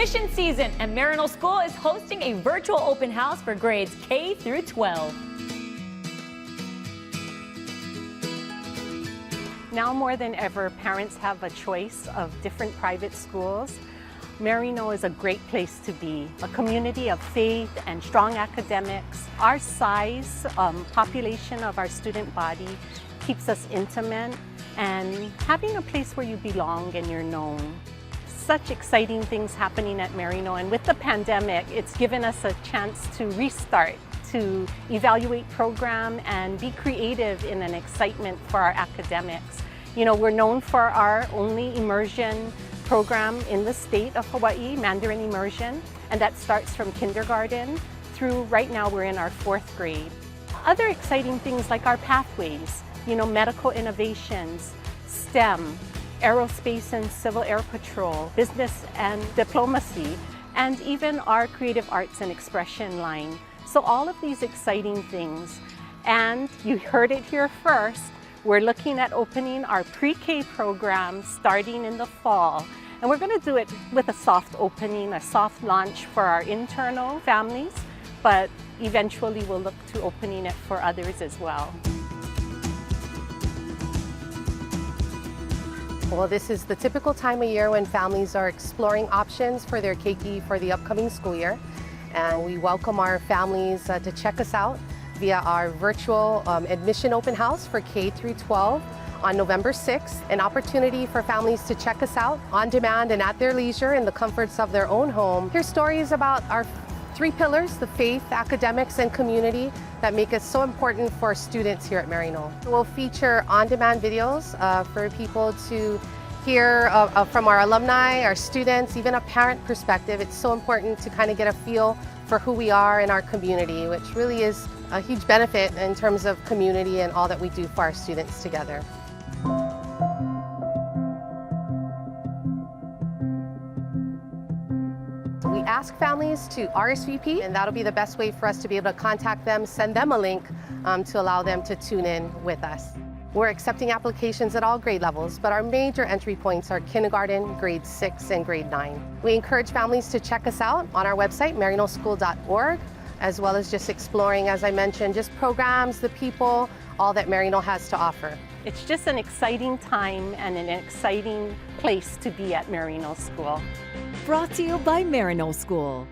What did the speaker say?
admission season, and Maryknoll School is hosting a virtual open house for grades K through 12. Now more than ever, parents have a choice of different private schools. Maryknoll is a great place to be, a community of faith and strong academics. Our size, population of our student body keeps us intimate, and having a place where you belong and you're known. Such exciting things happening at Maryknoll, and with the pandemic, it's given us a chance to restart, to evaluate program and be creative in an excitement for our academics. You know, we're known for our only immersion program in the state of Hawaii, Mandarin immersion, and that starts from kindergarten through right now we're in our 4th grade. Other exciting things like our pathways, you know, medical innovations, STEM, AeroSpace and Civil Air Patrol, business and diplomacy, and even our creative arts and expression line. So all of these exciting things. And you heard it here first, we're looking at opening our pre-K program starting in the fall. And we're going to do it with a soft opening, a soft launch for our internal families, but eventually we'll look to opening it for others as well. Well, this is the typical time of year when families are exploring options for their keiki for the upcoming school year. And we welcome our families to check us out via our virtual admission open house for K through 12 on November 6th, an opportunity for families to check us out on demand and at their leisure in the comforts of their own home. Hear stories about our 3 pillars, the faith, academics, and community that make it so important for students here at Maryknoll. We'll feature on-demand videos for people to hear from our alumni, our students, even a parent perspective. It's so important to kind of get a feel for who we are in our community, which really is a huge benefit in terms of community and all that we do for our students together. We ask families to RSVP, and that'll be the best way for us to be able to contact them, send them a link to allow them to tune in with us. We're accepting applications at all grade levels, but our major entry points are kindergarten, grade 6, and grade 9. We encourage families to check us out on our website, maryknollschool.org, as well as just exploring, as I mentioned, just programs, the people, all that Maryknoll has to offer. It's just an exciting time and an exciting place to be at Maryknoll School. Brought to you by Maryknoll School.